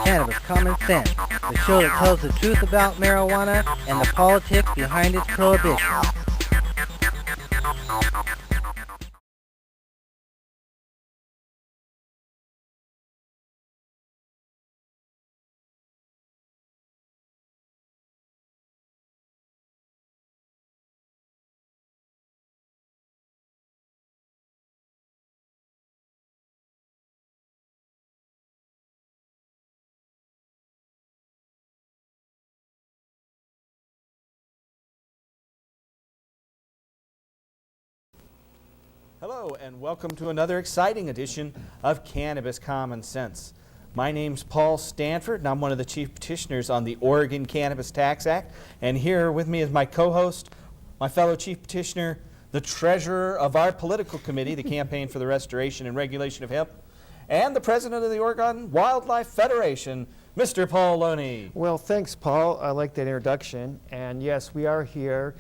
Cannabis Common Sense, the show that tells the truth about marijuana and the politics behind its prohibition. Hello and welcome to another exciting edition of Cannabis Common Sense. My name's Paul Stanford and I'm one of the chief petitioners on the Oregon Cannabis Tax Act, and here with me is my co-host, my fellow chief petitioner, the treasurer of our political committee, the Campaign for the Restoration and Regulation of Hemp, and the president of the Oregon Wildlife Federation, Mr. Paul Loney. Well, thanks, Paul. I like that introduction. And yes, we are here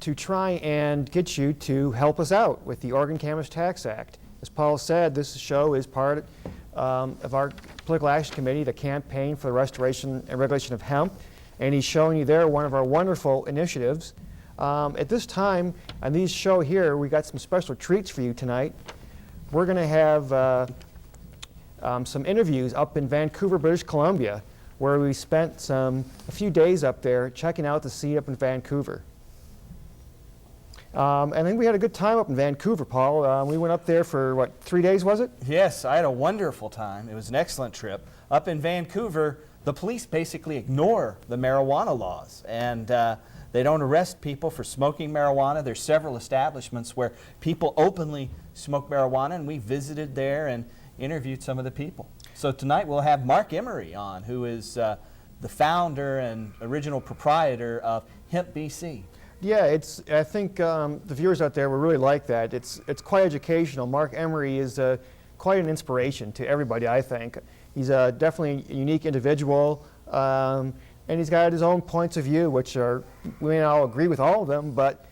to try and get you to help us out with the Oregon Cannabis Tax Act. As Paul said, this show is part of our Political Action Committee, the Campaign for the Restoration and Regulation of Hemp, and he's showing you there one of our wonderful initiatives. At this time, on these show here, we got some special treats for you tonight. We're going to have some interviews up in Vancouver, British Columbia, where we spent a few days up there checking out the scene up in Vancouver. I think we had a good time up in Vancouver, Paul. We went up there for, what, 3 days, was it? Yes, I had a wonderful time. It was an excellent trip. Up in Vancouver, the police basically ignore the marijuana laws, and they don't arrest people for smoking marijuana. There's several establishments where people openly smoke marijuana, and we visited there and interviewed some of the people. So tonight we'll have Mark Emery on, who is the founder and original proprietor of Hemp BC. Yeah, I think the viewers out there will really like that. It's quite educational. Mark Emery is quite an inspiration to everybody, I think. He's definitely a unique individual, and he's got his own points of view, which we may not all agree with all of them, but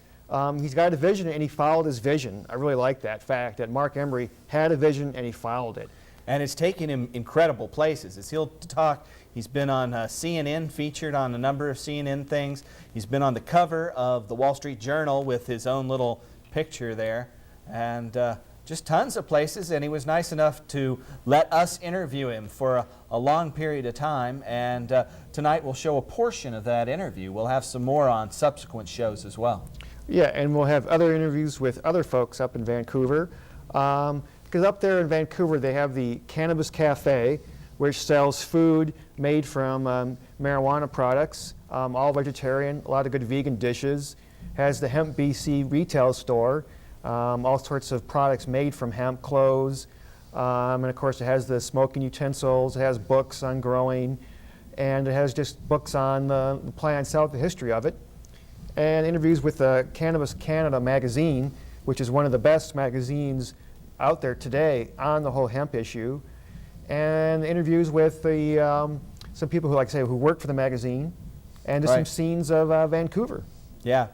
he's got a vision and he followed his vision. I really like that fact, that Mark Emery had a vision and he followed it. And it's taken him incredible places. As he'll talk, he's been on CNN, featured on a number of CNN things. He's been on the cover of the Wall Street Journal with his own little picture there, and just tons of places. And he was nice enough to let us interview him for a long period of time, and tonight we'll show a portion of that interview. We'll have some more on subsequent shows as well. Yeah, and we'll have other interviews with other folks up in Vancouver. Because up there in Vancouver they have the Cannabis Cafe, which sells food made from marijuana products, all vegetarian, a lot of good vegan dishes. Has the Hemp BC retail store, all sorts of products made from hemp, clothes, and of course it has the smoking utensils, it has books on growing, and it has just books on the plant itself, the history of it, and interviews with the Cannabis Canada magazine, which is one of the best magazines out there today on the whole hemp issue, and interviews with some people who, like I say, who work for the magazine, and just some scenes of Vancouver. Yeah,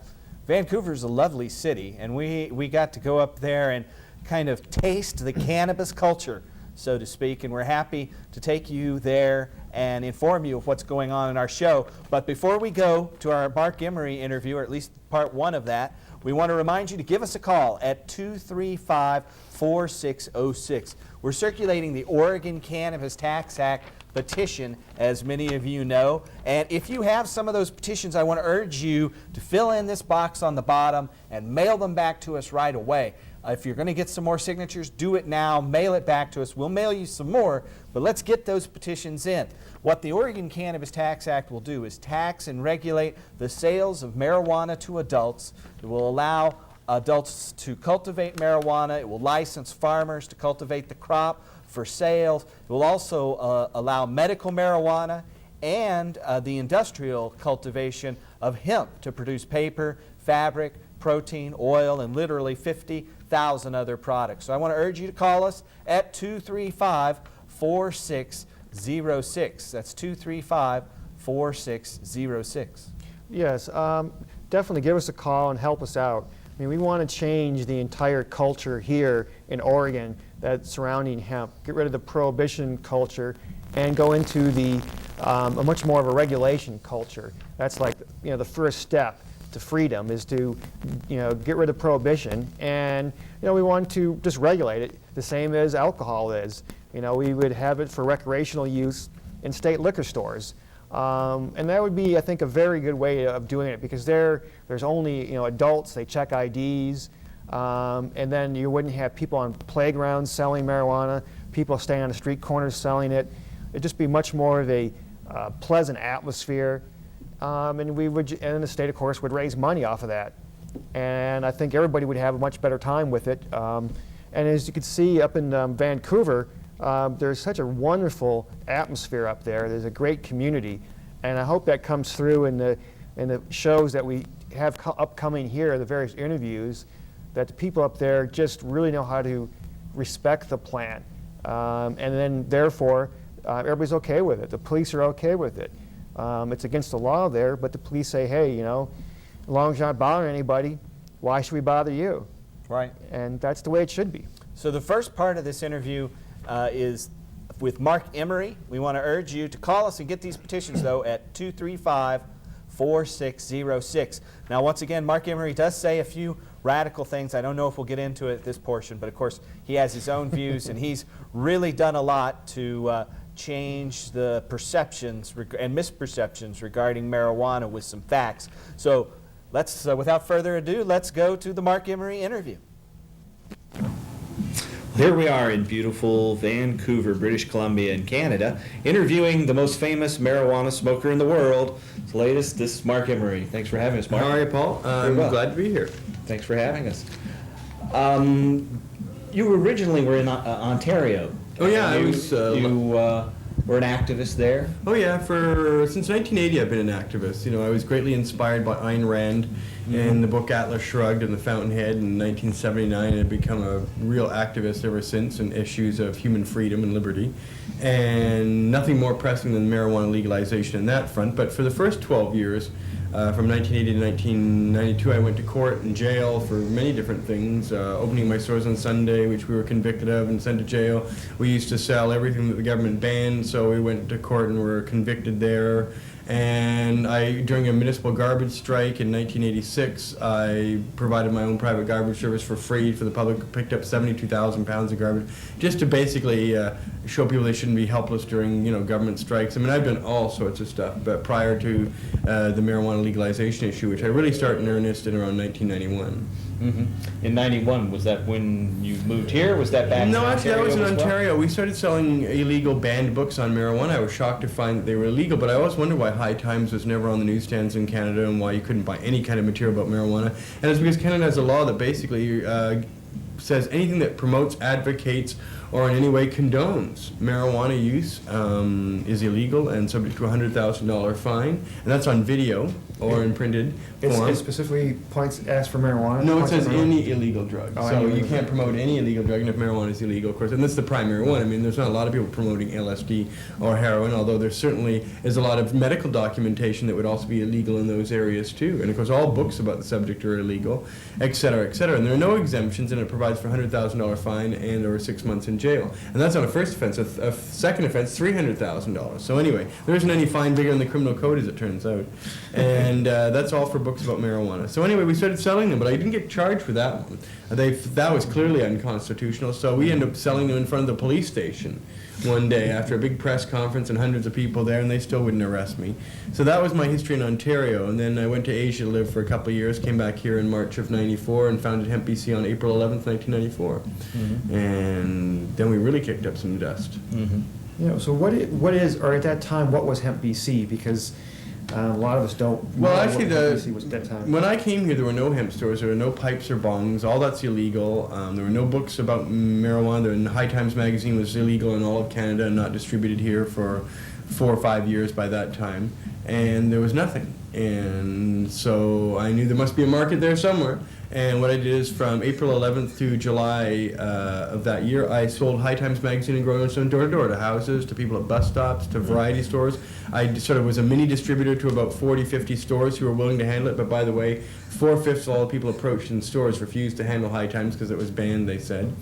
Vancouver's a lovely city, and we got to go up there and kind of taste the cannabis culture, so to speak, and we're happy to take you there and inform you of what's going on in our show. But before we go to our Mark Emery interview, or at least part one of that, we want to remind you to give us a call at 235-4606. We're circulating the Oregon Cannabis Tax Act petition, as many of you know. And if you have some of those petitions, I want to urge you to fill in this box on the bottom and mail them back to us right away. If you're going to get some more signatures, do it now. Mail it back to us. We'll mail you some more, but let's get those petitions in. What the Oregon Cannabis Tax Act will do is tax and regulate the sales of marijuana to adults. It will allow adults to cultivate marijuana. It will license farmers to cultivate the crop for sales. It will also allow medical marijuana and the industrial cultivation of hemp to produce paper, fabric, protein, oil, and literally 50,000 other products. So I want to urge you to call us at 235-4606. That's 235-4606. Yes, definitely give us a call and help us out. I mean, we want to change the entire culture here in Oregon that's surrounding hemp. Get rid of the prohibition culture and go into the a much more of a regulation culture. That's like, you know, the first step to freedom is to, you know, get rid of prohibition, and, you know, we want to just regulate it the same as alcohol is. You know, we would have it for recreational use in state liquor stores. And that would be, I think, a very good way of doing it, because there's only, you know, adults, they check IDs, and then you wouldn't have people on playgrounds selling marijuana, people staying on the street corners selling it. It'd just be much more of a pleasant atmosphere, and and the state, of course, would raise money off of that. And I think everybody would have a much better time with it. And as you can see up in Vancouver, there's such a wonderful atmosphere up there. There's a great community, and I hope that comes through in the shows that we have upcoming here, the various interviews, that the people up there just really know how to respect the plant, and then therefore everybody's okay with it. The police are okay with it. It's against the law there, but the police say, hey, you know, as long as you're not bothering anybody, why should we bother you? Right. And that's the way it should be. So the first part of this interview is with Mark Emery. We want to urge you to call us and get these petitions, though, at 235-4606. Now, once again, Mark Emery does say a few radical things. I don't know if we'll get into it at this portion, but of course, he has his own views, and he's really done a lot to change the perceptions and misperceptions regarding marijuana with some facts. So let's, without further ado, let's go to the Mark Emery interview. Here we are in beautiful Vancouver, British Columbia in Canada, interviewing the most famous marijuana smoker in the world. The latest, this is Mark Emery. Thanks for having us, Mark. How are you, Paul? I'm glad to be here. Thanks for having us. You originally were in Ontario. Oh yeah, you, I was. Were an activist there. Oh yeah, since 1980 I've been an activist. You know, I was greatly inspired by Ayn Rand and the book Atlas Shrugged and The Fountainhead in 1979, and I've become a real activist ever since in issues of human freedom and liberty. And nothing more pressing than marijuana legalization in that front. But for the first 12 years, from 1980 to 1992, I went to court and jail for many different things, opening my stores on Sunday, which we were convicted of and sent to jail. We used to sell everything that the government banned, so we went to court and were convicted there. And during a municipal garbage strike in 1986, I provided my own private garbage service for free for the public, picked up 72,000 pounds of garbage, just to basically show people they shouldn't be helpless during, you know, government strikes. I mean, I've done all sorts of stuff, but prior to the marijuana legalization issue, which I really started in earnest in around 1991. Mm-hmm. In 91, was that when you moved here? Was that back No, in actually, Ontario I was in as well? Ontario. We started selling illegal banned books on marijuana. I was shocked to find that they were illegal, but I always wondered why High Times was never on the newsstands in Canada and why you couldn't buy any kind of material about marijuana. And it's because Canada has a law that basically says anything that promotes, advocates, or in any way condones marijuana use is illegal and subject to a $100,000 fine, and that's on video or in printed form. It specifically asks for marijuana? No, it says any illegal drug. Oh, so any you can't promote any illegal drug, and if marijuana is illegal, of course, and that's the primary one. I mean, there's not a lot of people promoting LSD or heroin, although there certainly is a lot of medical documentation that would also be illegal in those areas too. And of course, all books about the subject are illegal, et cetera, et cetera. And there are no exemptions, and it provides for a $100,000 fine and or 6 months in jail. And that's on a first offense. A second offense, $300,000. So anyway, there isn't any fine bigger than the criminal code, as it turns out. And that's all for books about marijuana. So anyway, we started selling them, but I didn't get charged for that one. That was clearly unconstitutional, so we ended up selling them in front of the police station one day after a big press conference and hundreds of people there, and they still wouldn't arrest me. So that was my history in Ontario, and then I went to Asia to live for a couple of years, came back here in March of '94 and founded Hemp BC on April 11th, 1994. Mm-hmm. And then we really kicked up some dust. Mm-hmm. You know, so what is, or at that time, what was Hemp BC? Because a lot of us don't know Well, actually, what Hemp BC was at that time. when I came here, there were no hemp stores. There were no pipes or bongs. All that's illegal. There were no books about marijuana. The High Times magazine was illegal in all of Canada and not distributed here for 4 or 5 years by that time. And there was nothing. And so I knew there must be a market there somewhere. And what I did is from April 11th to July of that year, I sold High Times magazine and Growing Stone door to door to houses, to people at bus stops, to variety stores. I sort of was a mini distributor to about 40, 50 stores who were willing to handle it. But by the way, 4/5 of all the people approached in stores refused to handle High Times because it was banned, they said.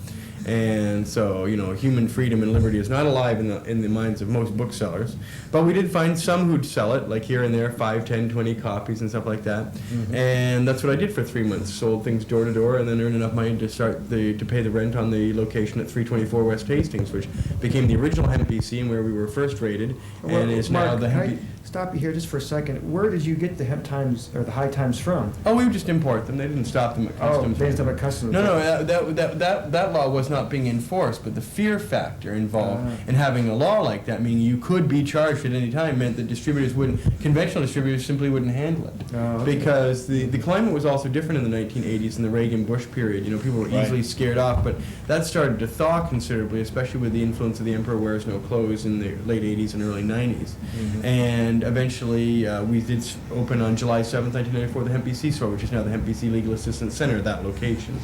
And so, human freedom and liberty is not alive in the minds of most booksellers. But we did find some who'd sell it, like here and there, 5, 10, 20 copies and stuff like that. And that's what I did for 3 months. Sold things door to door, and then earned enough money to pay the rent on the location at 324 West Hastings, which became the original hemp BC and where we were first rated, and is now Mark, the can hemp. I stop you here just for a second? Where did you get the hemp times or the high times from? Oh, we would just import them. They didn't stop them at customs. They didn't stop at customs. No, that law was not being enforced, but the fear factor involved in having a law like that, meaning you could be charged at any time, meant that conventional distributors simply wouldn't handle it. Okay. Because the climate was also different in the 1980s and the Reagan-Bush period. People were easily scared off, but that started to thaw considerably, especially with the influence of The Emperor Wears No Clothes in the late 80s and early 90s. And eventually, we did open on July 7th, 1994, the Hemp BC store, which is now the Hemp BC Legal Assistance Center at that location.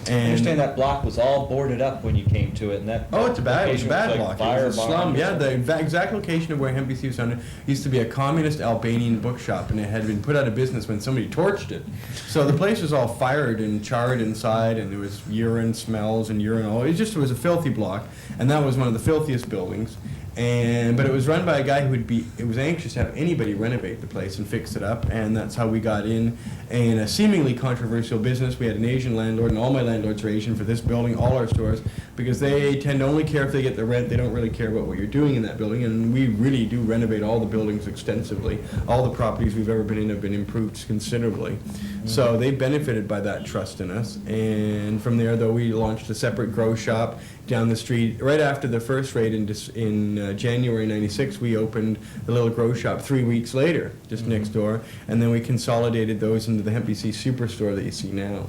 I understand that block was all boarded up when you came to it, and that It's a bad location was like block. It was a slum. firebombed. Yeah, the exact location of where Hemp BC was founded used to be a communist Albanian bookshop, and it had been put out of business when somebody torched it. So the place was all fired and charred inside, and there was urine smells and urinal. It was a filthy block, and that was one of the filthiest buildings. But it was run by a guy who was anxious to have anybody renovate the place and fix it up, and that's how we got in a seemingly controversial business. We had an Asian landlord, and all my landlords are Asian for this building, all our stores, because they tend to only care if they get the rent. They don't really care about what you're doing in that building, and we really do renovate all the buildings extensively. All the properties we've ever been in have been improved considerably. So they benefited by that trust in us, and from there, though, we launched a separate grow shop down the street. Right after the first raid in January '96, we opened the little grow shop 3 weeks later, just next door, and then we consolidated those into the Hemp BC Superstore that you see now.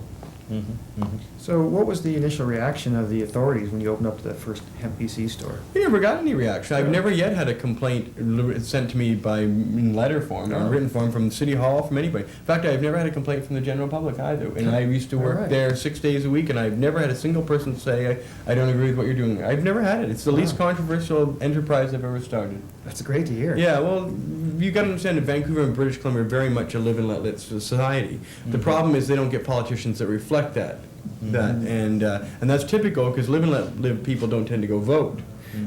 So what was the initial reaction of the authorities when you opened up the first Hemp BC store? We never got any reaction. I've never yet had a complaint sent to me in letter form or written form from City Hall, from anybody. In fact, I've never had a complaint from the general public either. And I used to work there 6 days a week, and I've never had a single person say, I don't agree with what you're doing. I've never had it. It's the least controversial enterprise I've ever started. That's great to hear. Yeah, well, you got to understand that Vancouver and British Columbia are very much a live and let live society. The problem is they don't get politicians that reflect that. And that's typical because live and let live people don't tend to go vote.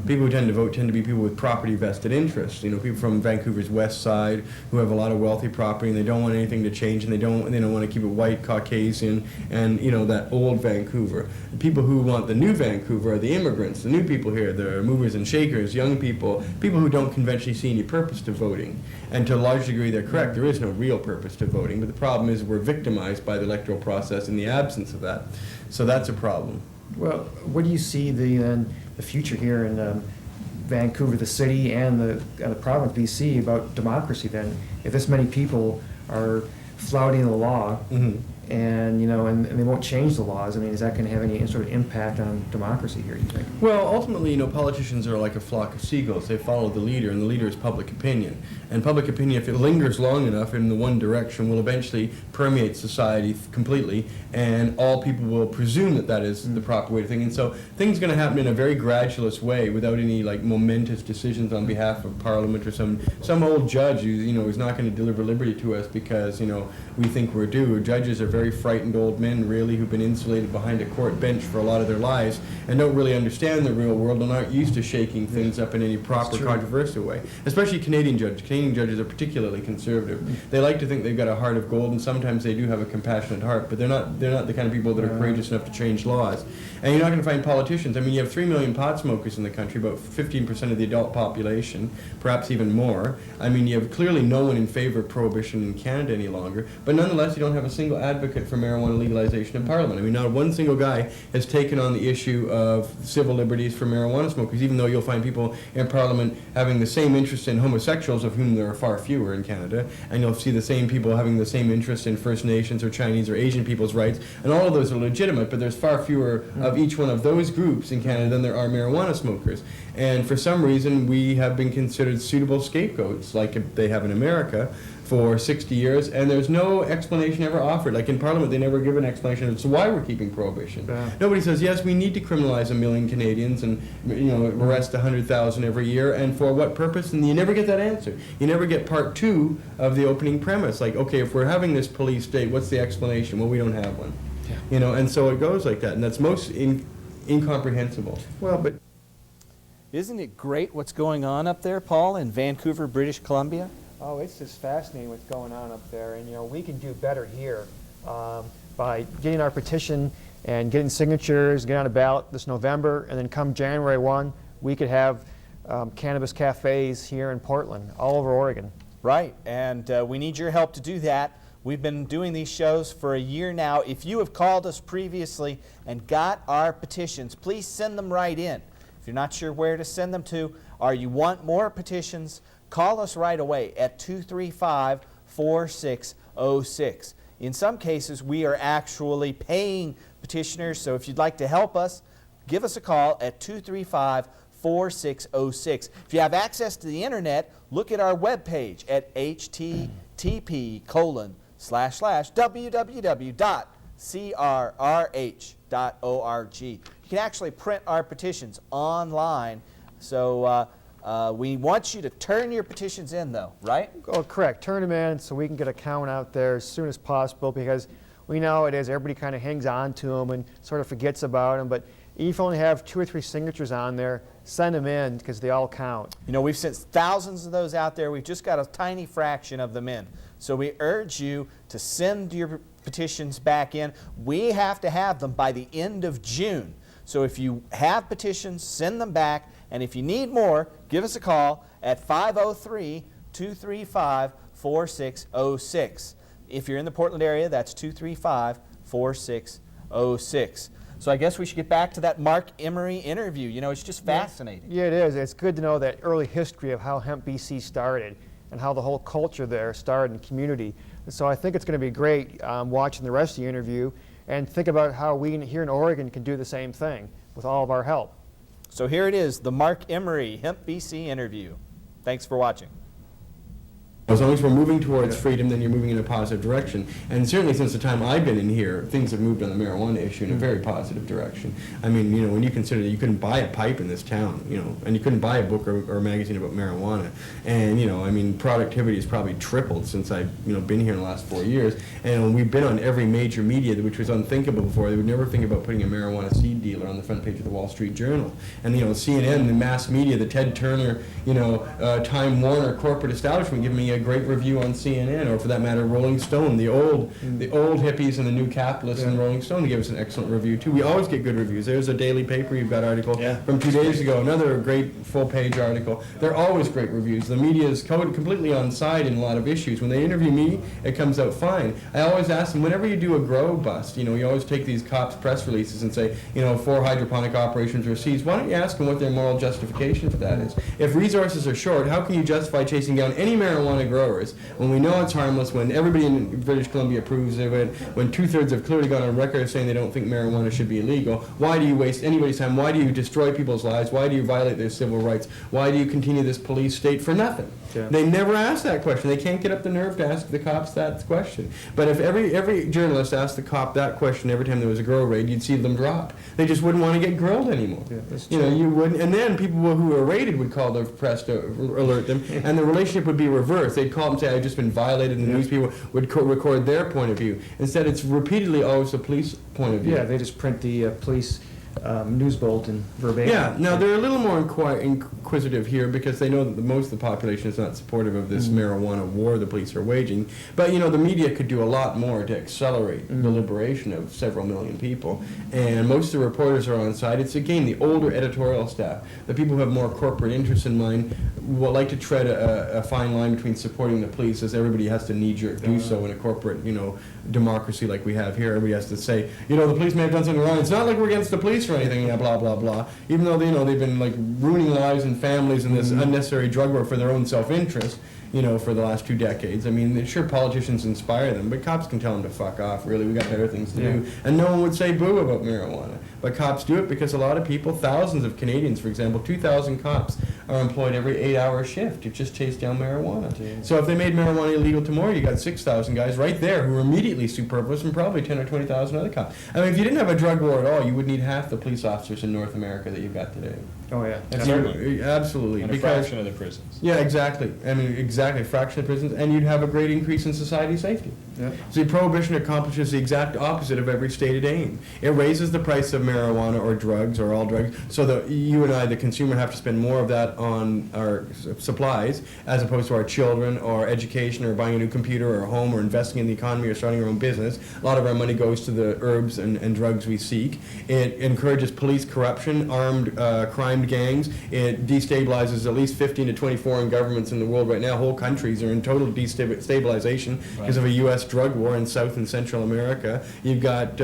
People who tend to vote tend to be people with property vested interests. People from Vancouver's west side who have a lot of wealthy property, and they don't want anything to change, and they don't want to keep it white, Caucasian, and that old Vancouver. The people who want the new Vancouver are the immigrants, the new people here, the movers and shakers, young people who don't conventionally see any purpose to voting. And to a large degree, they're correct. There is no real purpose to voting, but the problem is we're victimized by the electoral process in the absence of that. So that's a problem. Well, what do you see the future here in Vancouver, the city, and the province of BC about democracy then? If this many people are flouting the law, and they won't change the laws, is that going to have any sort of impact on democracy here, you think? Well, ultimately, politicians are like a flock of seagulls. They follow the leader, and the leader is public opinion. And public opinion, if it lingers long enough in the one direction, will eventually permeate society completely, and all people will presume that is the proper way to think. And so things are going to happen in a very gradualist way without any momentous decisions on behalf of Parliament or some old judge who is not going to deliver liberty to us because we think we're due. Judges are very frightened old men, really, who've been insulated behind a court bench for a lot of their lives and don't really understand the real world and aren't used to shaking things up in any proper controversial way. Especially Canadian judges. Canadian judges are particularly conservative. They like to think they've got a heart of gold, and sometimes they do have a compassionate heart, but they're not the kind of people that are courageous enough to change laws. And you're not going to find politicians. You have 3 million pot smokers in the country, about 15% of the adult population, perhaps even more. You have clearly no one in favor of prohibition in Canada any longer, but nonetheless, you don't have a single advocate for marijuana legalization in Parliament. Not one single guy has taken on the issue of civil liberties for marijuana smokers, even though you'll find people in Parliament having the same interest in homosexuals, of whom there are far fewer in Canada, and you'll see the same people having the same interest in First Nations or Chinese or Asian people's rights, and all of those are legitimate, but there's far fewer of each one of those groups in Canada than there are marijuana smokers. And for some reason, we have been considered suitable scapegoats, like they have in America, for 60 years, and there's no explanation ever offered. Like in Parliament, they never give an explanation as to why we're keeping prohibition. Nobody says, yes, we need to criminalize 1 million Canadians and arrest 100,000 every year, and for what purpose? And you never get that answer. You never get part 2 of the opening premise. Like, okay, if we're having this police state, what's the explanation? Well, we don't have one. And so it goes like that, and that's incomprehensible. Well, but Isn't it great what's going on up there, Paul, in Vancouver, British Columbia? oh, it's just fascinating what's going on up there, and we can do better here by getting our petition and getting signatures, get on a ballot this November, and then come January 1, we could have cannabis cafes here in Portland, all over Oregon. Right, and we need your help to do that. We've been doing these shows for a year now. If you have called us previously and got our petitions, please send them right in. If you're not sure where to send them to, or you want more petitions, call us right away at 235-4606. In some cases, we are actually paying petitioners, so if you'd like to help us, give us a call at 235-4606. If you have access to the internet, look at our webpage at http://www.crrh.org. You can actually print our petitions online, so we want you to turn your petitions in, though, right? Oh, correct. Turn them in so we can get a count out there as soon as possible, because we know how it is. Everybody kind of hangs on to them and sort of forgets about them. But if you only have 2 or 3 signatures on there, send them in because they all count. You know, we've sent thousands of those out there. We've just got a tiny fraction of them in. So we urge you to send your petitions back in. We have to have them by the end of June. So if you have petitions, send them back. And if you need more, give us a call at 503-235-4606. If you're in the Portland area, that's 235-4606. So I guess we should get back to that Mark Emery interview. You know, it's just fascinating. Yeah, it is. It's good to know that early history of how Hemp BC started and how the whole culture there started in the community. And so I think it's going to be great watching the rest of the interview and think about how we here in Oregon can do the same thing with all of our help. So here it is, the Mark Emery Hemp BC interview. Thanks for watching. As long as we're moving towards freedom, then you're moving in a positive direction. And certainly since the time I've been in here, things have moved on the marijuana issue in a very positive direction. I mean, you know, when you consider that you couldn't buy a pipe in this town, you know, and you couldn't buy a book or a magazine about marijuana. And, you know, I mean, productivity has probably tripled since I've, you know, been here in the last 4 years. And we've been on every major media, which was unthinkable before. They would never think about putting a marijuana seed dealer on the front page of the Wall Street Journal. And, you know, CNN, the mass media, the Ted Turner, you know, Time Warner corporate establishment giving me a great review on CNN, or for that matter, Rolling Stone. The old hippies and the new capitalists in Rolling Stone give us an excellent review too. We always get good reviews. There's a daily paper, you've got article from 2 days ago, another great full-page article. They're always great reviews. The media is completely on side in a lot of issues. When they interview me, it comes out fine. I always ask them, whenever you do a grow bust, you know, you always take these cops' press releases and say, you know, 4 hydroponic operations were seized. Why don't you ask them what their moral justification for that is? If resources are short, how can you justify chasing down any marijuana growers when we know it's harmless, when everybody in British Columbia approves of it, when 2/3 have clearly gone on record saying they don't think marijuana should be illegal? Why do you waste anybody's time? Why do you destroy people's lives? Why do you violate their civil rights? Why do you continue this police state for nothing? Yeah. They never ask that question. They can't get up the nerve to ask the cops that question. But if every journalist asked the cop that question every time there was a grow raid, you'd see them drop. They just wouldn't want to get grilled anymore. Yeah, that's you know, you wouldn't. And then people who were raided would call the press to alert them, and the relationship would be reversed. They'd call them and say, "I've just been violated," and the news people would record their point of view. Instead, it's repeatedly always the police point of view. Yeah, they just print the police news bulletin verbatim. Yeah, now they're a little more inquisitive here because they know that most of the population is not supportive of this marijuana war the police are waging. But, you know, the media could do a lot more to accelerate the liberation of several million people. And most of the reporters are on side. It's, again, the older editorial staff. The people who have more corporate interests in mind will like to tread a fine line between supporting the police, as everybody has to knee-jerk do so in a corporate, you know, democracy like we have here. Everybody has to say, you know, the police may have done something wrong. It's not like we're against the police or anything, blah, blah, blah. Even though, you know, they've been, like, ruining lives and families in this unnecessary drug war for their own self-interest, you know, for the last 2 decades. I mean, sure, politicians inspire them, but cops can tell them to fuck off, really. We got better things to do. And no one would say boo about marijuana. But cops do it because a lot of people, thousands of Canadians, for example, 2,000 cops are employed every 8-hour shift to just chase down marijuana. So if they made marijuana illegal tomorrow, you got 6,000 guys right there who are immediately superfluous, and probably 10 or 20,000 other cops. I mean, if you didn't have a drug war at all, you would need half the police officers in North America that you've got today. Oh, yeah. Absolutely. And a Because, fraction of the prisons. yeah, exactly. I mean, exactly. Exactly, fraction of prisons, and you'd have a great increase in society safety. Yeah. See, prohibition accomplishes the exact opposite of every stated aim. It raises the price of marijuana or drugs or all drugs, so that you and I, the consumer, have to spend more of that on our supplies as opposed to our children or education or buying a new computer or a home or investing in the economy or starting our own business. A lot of our money goes to the herbs and drugs we seek. It encourages police corruption, armed crime gangs. It destabilizes at least 15 to 20 foreign governments in the world right now. Whole countries are in total destabilization because of a U.S. drug war in South and Central America. You've got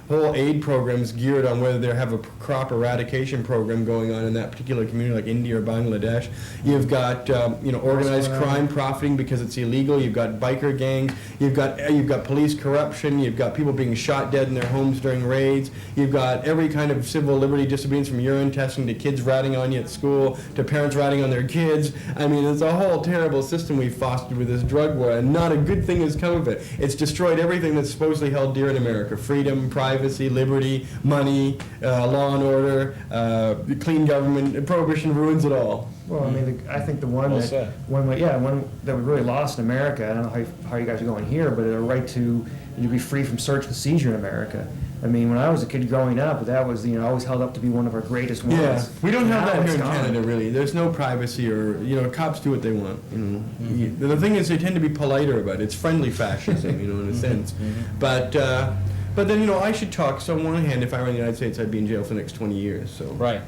whole aid programs geared on whether they have a crop eradication program going on in that particular community, like India or Bangladesh. You've got organized crime profiting because it's illegal. You've got biker gangs. You've got police corruption. You've got people being shot dead in their homes during raids. You've got every kind of civil liberty disobedience, from urine testing to kids ratting on you at school to parents ratting on their kids. I mean, it's a whole terrible system we've fostered with this drug war, and not a good thing has come of it. It's destroyed everything that's supposedly held dear in America: freedom, privacy, liberty, money, law and order, clean government. Prohibition ruins it all. Well, I mean, I think the one Well that said. one that we really lost in America. I don't know how you guys are going here, but a right to be free from search and seizure in America. I mean, when I was a kid growing up, that was always held up to be one of our greatest ones. Yeah, we don't have Now that it's here in gone. Canada, really. There's no privacy, or cops do what they want. The thing is, they tend to be politer about it. It's friendly fascism, in a sense. But then, I should talk. So on one hand, if I were in the United States, I'd be in jail for the next 20 years. So Right.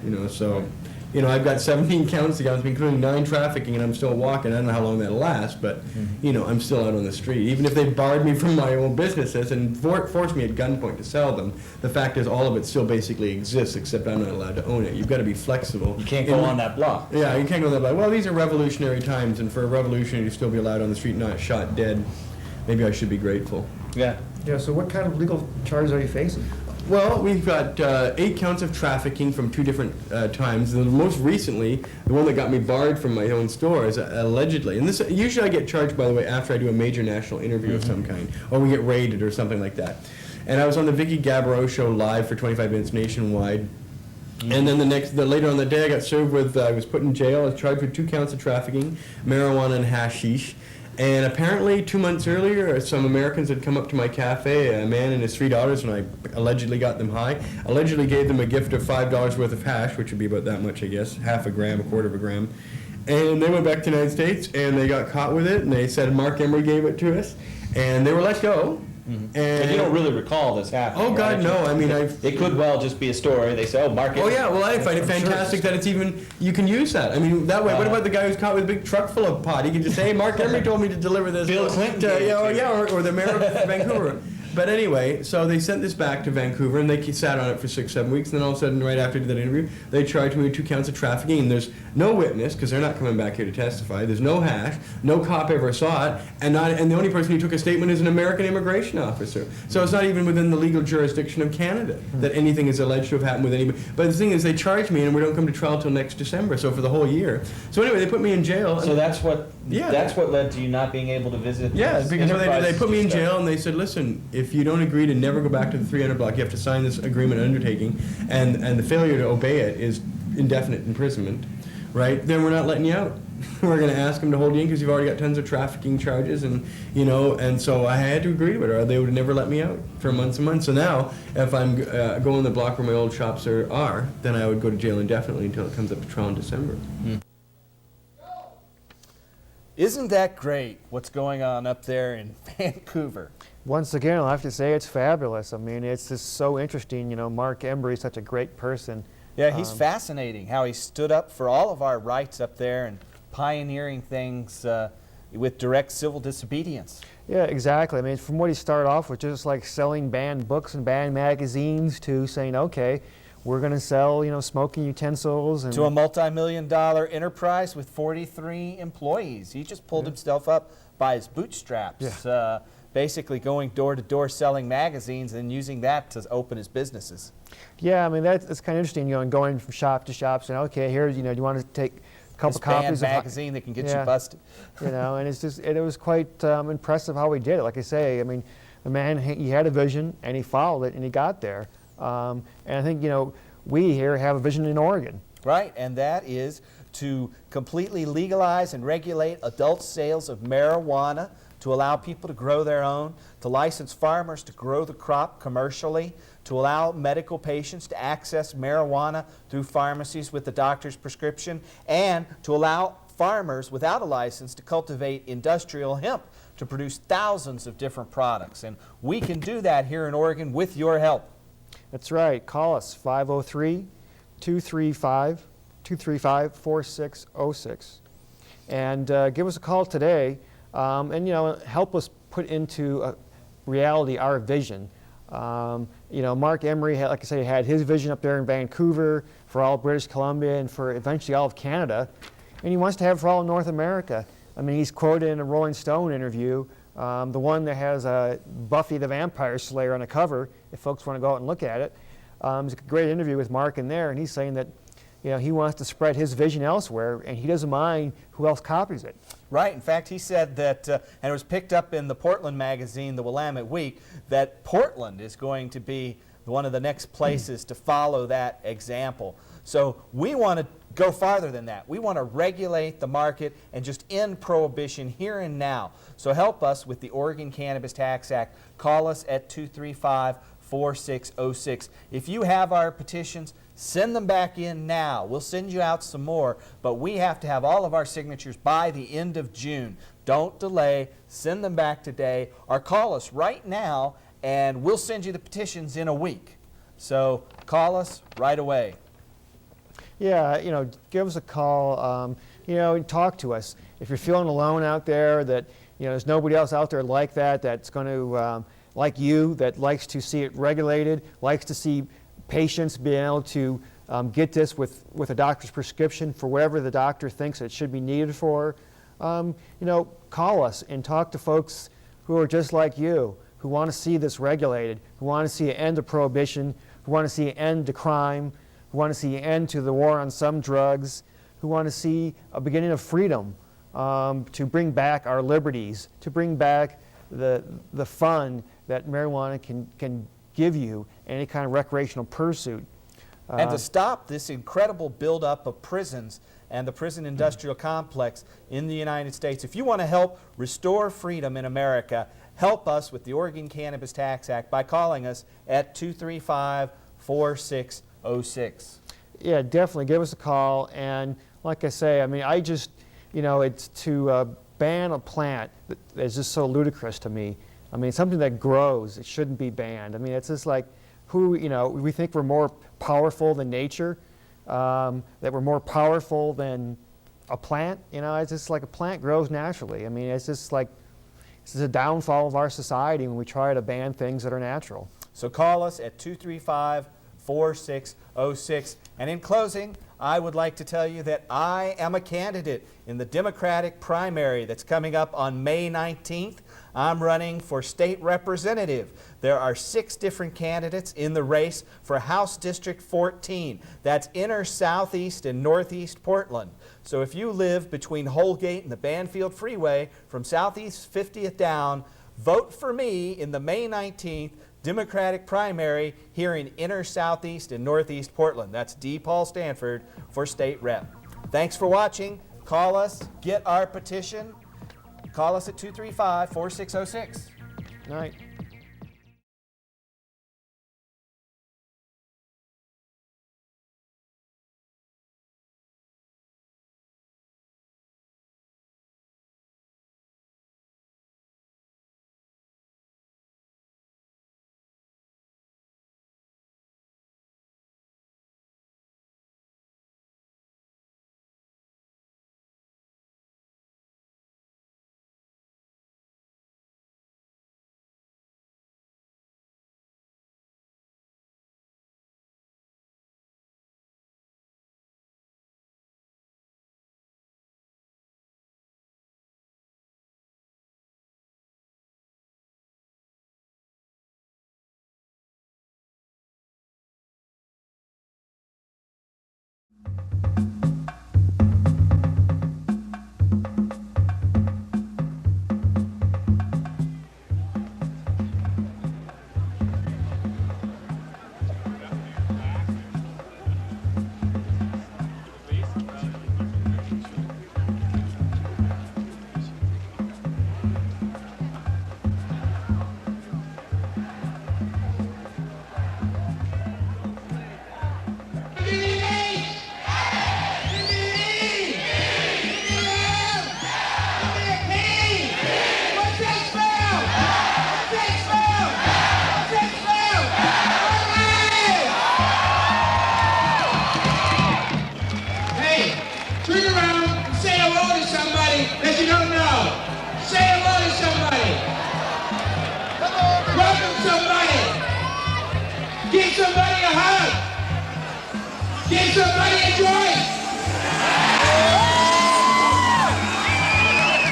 I've got 17 counts against me, including 9 trafficking, and I'm still walking. I don't know how long that'll last, but I'm still out on the street. Even if they barred me from my own businesses and forced me at gunpoint to sell them, the fact is all of it still basically exists, except I'm not allowed to own it. You've got to be flexible. You can't go on that block. Yeah, you can't go on that block. Well, these are revolutionary times, and for a revolutionary to still be allowed on the street, not shot dead, maybe I should be grateful. Yeah. Yeah. So what kind of legal charges are you facing? Well, we've got 8 counts of trafficking from 2 different times. The most recently, the one that got me barred from my own store is allegedly, and this usually I get charged, by the way, after I do a major national interview of some kind, or we get raided or something like that. And I was on the Vicky Gabbro show live for 25 minutes nationwide. And then later on the day, I got served with, I was put in jail. I was charged with 2 counts of trafficking, marijuana and hashish. And apparently 2 months earlier, some Americans had come up to my cafe, a man and his 3 daughters, when I allegedly got them high, allegedly gave them a gift of $5 worth of hash, which would be about that much, I guess, half a gram, a quarter of a gram. And they went back to the United States, and they got caught with it, and they said Mark Emery gave it to us, and they were let go. And you don't really recall this happening. Oh, God, right? no. I mean, It could well just be a story. They say, Mark. Oh, yeah, well, I find it fantastic that it's even, you can use that. I mean, that way, what about the guy who's caught with a big truck full of pot? He can just say, hey, Mark Emery told me to deliver this. Bill Clinton gave it to you. Or the mayor of Vancouver. But anyway, so they sent this back to Vancouver, and they sat on it for 6-7 weeks, and then all of a sudden, right after that interview, they charged me with 2 counts of trafficking, and there's no witness, because they're not coming back here to testify. There's no hash. No cop ever saw it, and the only person who took a statement is an American immigration officer. So it's not even within the legal jurisdiction of Canada that anything is alleged to have happened with anybody. But the thing is, they charged me, and we don't come to trial till next December, so for the whole year. So anyway, they put me in jail. So that's what Yeah. that's what led to you not being able to visit. Yeah, these because they enterprises put me in and stuff. jail, and they said, listen, if you don't agree to never go back to the 300 block, you have to sign this agreement undertaking, and the failure to obey it is indefinite imprisonment, right? Then we're not letting you out. We're going to ask them to hold you in because you've already got tons of trafficking charges, and so I had to agree to it, or they would never let me out for months and months. So now, if I'm going the block where my old shops are, then I would go to jail indefinitely until it comes up to trial in December. Isn't that great, what's going on up there in Vancouver? Once again, I'll have to say it's fabulous. I mean, it's just so interesting. Mark Emery is such a great person. Yeah, he's fascinating how he stood up for all of our rights up there and pioneering things with direct civil disobedience. Yeah, exactly. I mean, from what he started off with, just like selling banned books and banned magazines, to saying, okay, we're going to sell, smoking utensils. And To a multi-million-dollar enterprise with 43 employees. He just pulled himself up by his bootstraps, basically going door-to-door selling magazines and using that to open his businesses. Yeah, I mean, that's kind of interesting, and going from shop to shop, saying, okay, here, do you want to take a couple This banned copies magazine that can get Yeah. you busted. and it was quite impressive how he did it. Like I say, I mean, the man, he had a vision, and he followed it, and he got there. And I think, we here have a vision in Oregon. Right, and that is to completely legalize and regulate adult sales of marijuana, to allow people to grow their own, to license farmers to grow the crop commercially, to allow medical patients to access marijuana through pharmacies with the doctor's prescription, and to allow farmers without a license to cultivate industrial hemp to produce thousands of different products. And we can do that here in Oregon with your help. That's right. Call us 503-235-4606 and give us a call today, and help us put into reality our vision. Mark Emery, like I say, had his vision up there in Vancouver for all of British Columbia and for eventually all of Canada, and he wants to have it for all of North America. I mean, he's quoted in a Rolling Stone interview, the one that has Buffy the Vampire Slayer on the cover, if folks want to go out and look at it. It's a great interview with Mark in there, and he's saying that he wants to spread his vision elsewhere, and he doesn't mind who else copies it. Right. In fact, he said that, and it was picked up in the Portland magazine, the Willamette Week, that Portland is going to be one of the next places to follow that example. So we want to go farther than that. We want to regulate the market and just end prohibition here and now. So help us with the Oregon Cannabis Tax Act. Call us at 235-4606. If you have our petitions, send them back in now. We'll send you out some more, but we have to have all of our signatures by the end of June. Don't delay. Send them back today, or call us right now, and we'll send you the petitions in a week. So call us right away. Yeah, give us a call, and talk to us. If you're feeling alone out there, that there's nobody else out there like that, that's going to, like you, that likes to see it regulated, likes to see patients being able to get this with a doctor's prescription for whatever the doctor thinks it should be needed for, call us and talk to folks who are just like you, who want to see this regulated, who want to see an end to prohibition, who want to see an end to crime, who want to see an end to the war on some drugs, who want to see a beginning of freedom, to bring back our liberties, to bring back the fun that marijuana can give you, any kind of recreational pursuit. And to stop this incredible buildup of prisons and the prison industrial complex in the United States. If you want to help restore freedom in America, help us with the Oregon Cannabis Tax Act by calling us at 235-4606. Yeah, definitely give us a call. And like I say, I mean, it's to ban a plant that is just so ludicrous to me. I mean, something that grows, it shouldn't be banned. I mean, it's just like, we think we're more powerful than nature, that we're more powerful than a plant. It's just like a plant grows naturally. I mean, it's just like, it's a downfall of our society when we try to ban things that are natural. So call us at 235-4606. And in closing, I would like to tell you that I am a candidate in the Democratic primary that's coming up on May 19th. I'm running for state representative. There are 6 different candidates in the race for House District 14. That's inner southeast and northeast Portland. So if you live between Holgate and the Banfield Freeway from Southeast 50th down, vote for me in the May 19th Democratic primary here in inner southeast and northeast Portland. That's D. Paul Stanford for state rep. Thanks for watching. Call us, get our petition. Call us at 235-4606. Night. Turn around and say hello to somebody that you don't know. Say hello to somebody. Welcome somebody. Give somebody a hug. Give somebody a joint.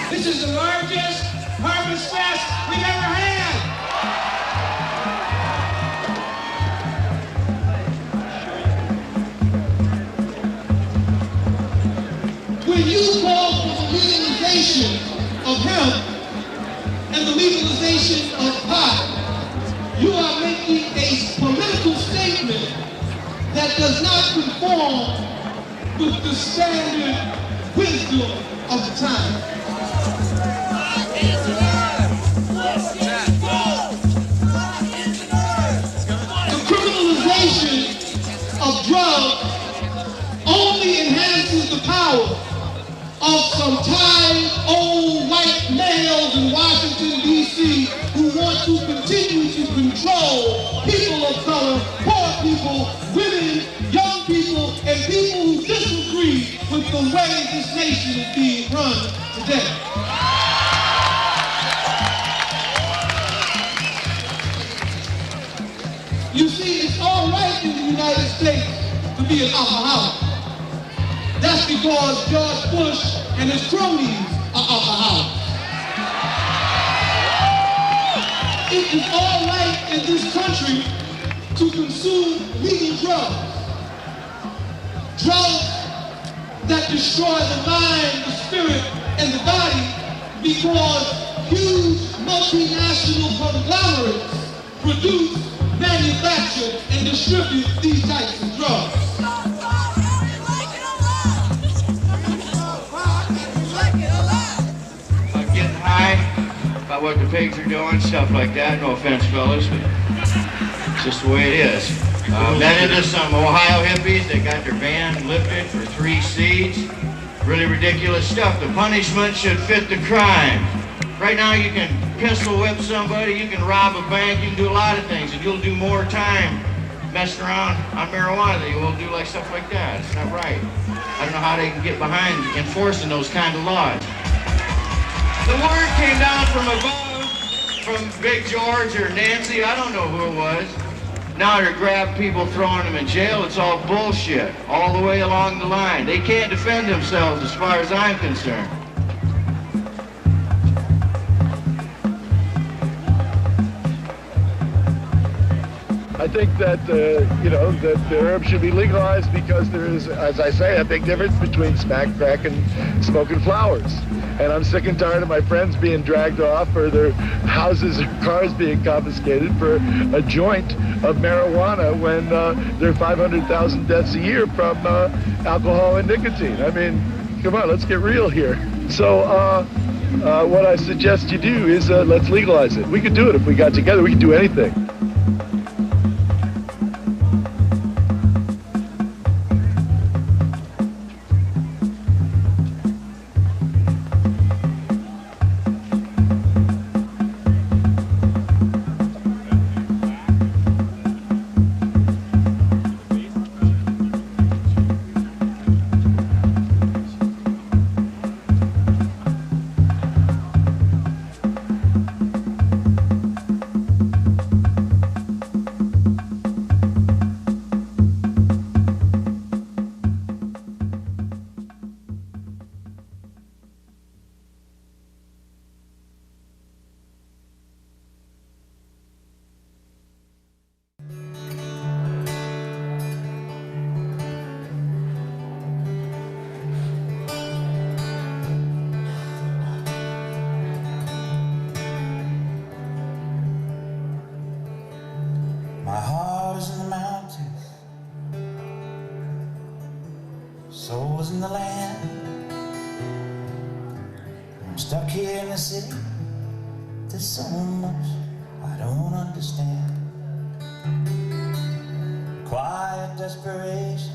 This is the largest Harvest Fest we've ever had. When you call for the legalization of hemp and the legalization of pot, you are making a political statement that does not conform with the standard wisdom of the time. The criminalization of drugs only enhances the power of some tired old white males in Washington, D.C. who want to continue to control people of color, poor people, women, young people, and people who disagree with the way this nation is being run today. You see, it's all right in the United States to be an alcoholic. That's because George Bush and his cronies are alcoholics. It is all right in this country to consume legal drugs. Drugs that destroy the mind, the spirit, and the body because huge multinational conglomerates produce, manufacture, and distribute these types of drugs. Getting high about what the pigs are doing, stuff like that. No offense, fellas, but it's just the way it is. Then into some Ohio hippies. They got their ban lifted for 3 seeds. Really ridiculous stuff. The punishment should fit the crime. Right now you can pistol whip somebody, you can rob a bank, you can do a lot of things, and you'll do more time messing around on marijuana than you will do like stuff like that. It's not right. I don't know how they can get behind enforcing those kind of laws. The word came down from above, from Big George or Nancy, I don't know who it was. Now they're grabbing people, throwing them in jail. It's all bullshit, all the way along the line. They can't defend themselves as far as I'm concerned. I think that, that the herb should be legalized because there is, as I say, a big difference between smack, crack, and smoking flowers. And I'm sick and tired of my friends being dragged off or their houses or cars being confiscated for a joint of marijuana when there are 500,000 deaths a year from alcohol and nicotine. I mean, come on, let's get real here. So what I suggest you do is let's legalize it. We could do it if we got together. We could do anything. My heart is in the mountains, soul is in the land. I'm stuck here in the city, there's so much I don't understand. Quiet desperation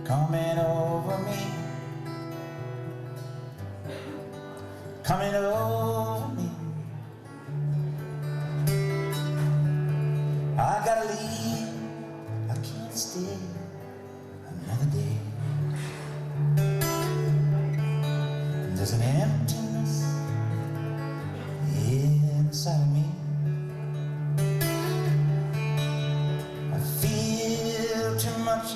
coming over me, coming over me. I gotta leave, I can't stay another day. There's an emptiness inside of me. I feel too much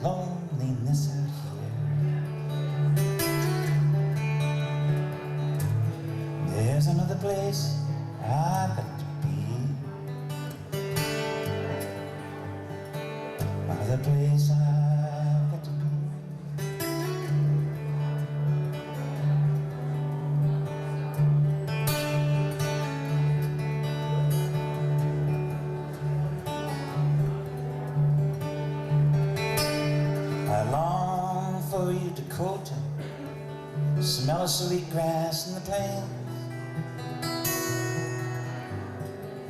loneliness out here. There's another place I've got to be. Another place I've got to be. I long for you, Dakota. Smell of sweet grass in the plains.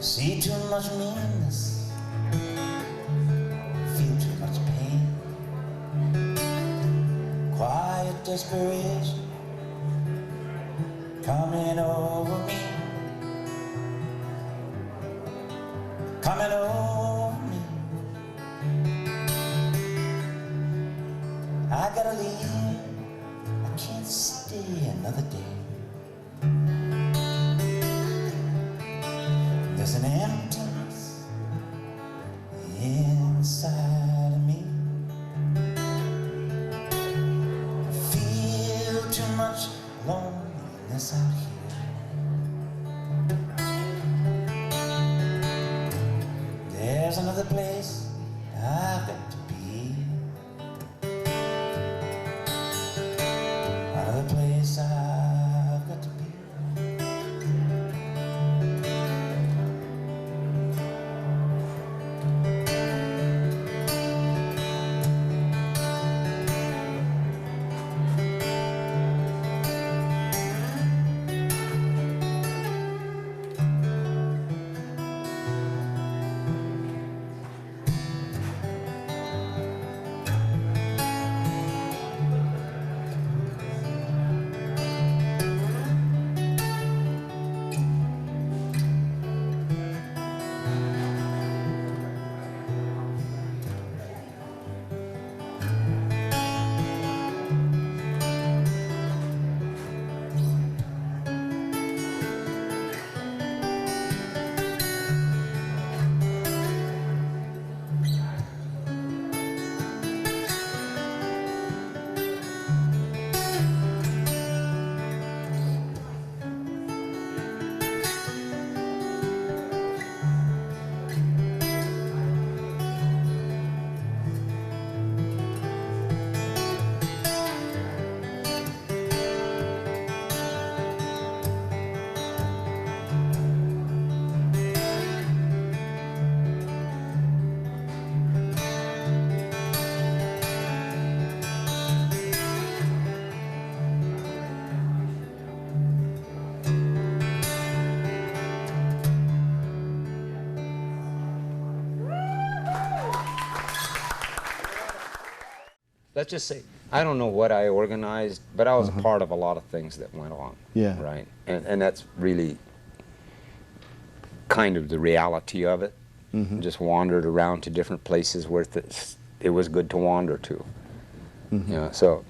See too much meanness. Feel too much pain. Quiet desperation coming over me. Coming over me. I gotta leave. I can't stay another day. There's an emptiness inside of me. I feel too much loneliness out here. There's another place I've got to be. Another place I've got to be. Let's just say, I don't know what I organized, but I was a part of a lot of things that went on. Yeah. Right? And that's really kind of the reality of it. Just wandered around to different places where it was good to wander to. You know, so,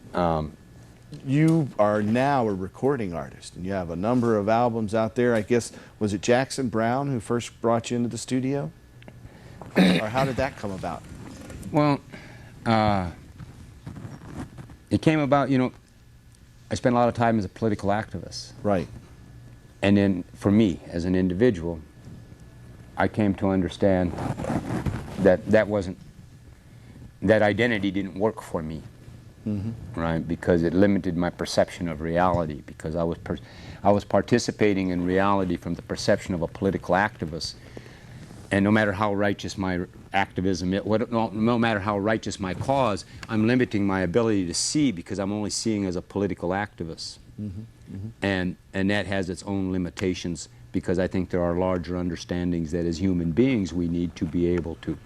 You are now a recording artist, and you have a number of albums out there. I guess, was it Jackson Brown who first brought you into the studio? Or how did that come about? well, it came about, you know, I spent a lot of time as a political activist. Right. And then for me, as an individual, I came to understand that that identity didn't work for me, right? Because it limited my perception of reality. Because I was participating in reality from the perception of a political activist, and no matter how righteous my activism, no matter how righteous my cause, I'm limiting my ability to see because I'm only seeing as a political activist, and that has its own limitations. Because I think there are larger understandings that as human beings we need to be able to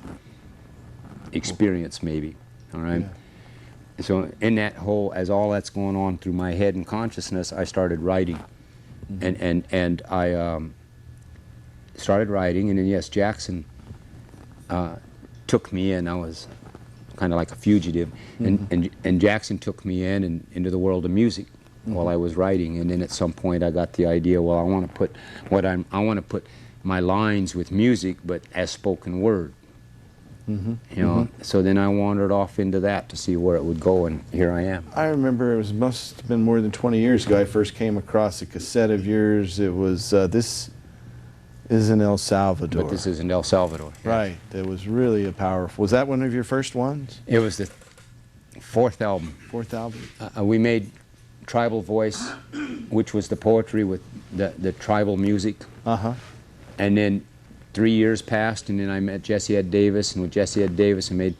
experience, maybe, all right? Yeah. So in that whole, as all that's going on through my head and consciousness, I started writing. And I started writing, and then yes, Jackson took me in. I was kind of like a fugitive, and Jackson took me in and into the world of music. while I was writing, and then at some point I got the idea, well, I want to put my lines with music, but as spoken word. You know, so then I wandered off into that to see where it would go, and here I am. I remember must have been more than 20 years ago I first came across a cassette of yours. It was This is in El Salvador. But this is in El Salvador. Yes. Right. It was really a powerful. Was that one of your first ones? It was the fourth album. Fourth album? We made Tribal Voice, which was the poetry with the tribal music. And then 3 years passed, and then I met Jesse Ed Davis, and with Jesse Ed Davis I made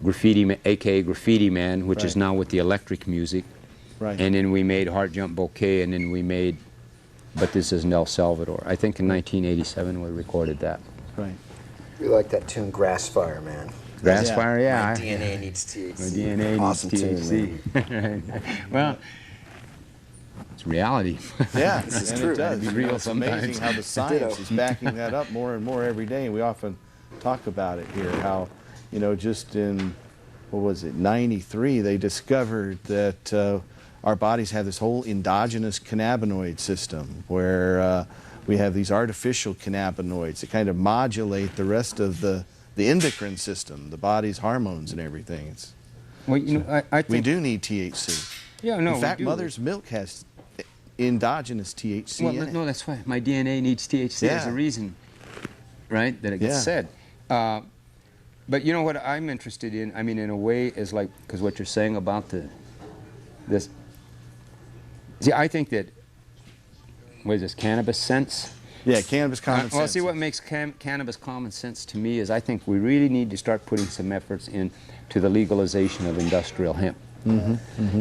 Graffiti, aka Graffiti Man, which is now with the electric music. Right. And then we made Heart Jump Bouquet, and then we made But This Is in El Salvador. I think in 1987 we recorded that. Right. We like that tune, Grass Fire, man. Grass Fire, yeah. My DNA needs THC. My DNA Awesome needs THC. tune, Well, it's reality. Yeah, This is and true. it does. Be real It's sometimes. amazing how the science is backing that up more and more every day. We often talk about it here, how, you know, just in, what was it, 93, they discovered that our bodies have this whole endogenous cannabinoid system where we have these artificial cannabinoids that kind of modulate the rest of the endocrine system, the body's hormones and everything. It's, well, you know, I think we do need THC. Yeah, no, in fact, we do. mother's milk has endogenous THC Well, in it. no, that's why my DNA needs THC. There's a reason, right, that it gets said. But you know what I'm interested in? I mean, in a way, is like, because what you're saying about this. See, I think that, what is this, cannabis sense? Yeah, cannabis common sense. Well, see, what makes cannabis common sense to me is I think we really need to start putting some efforts into the legalization of industrial hemp.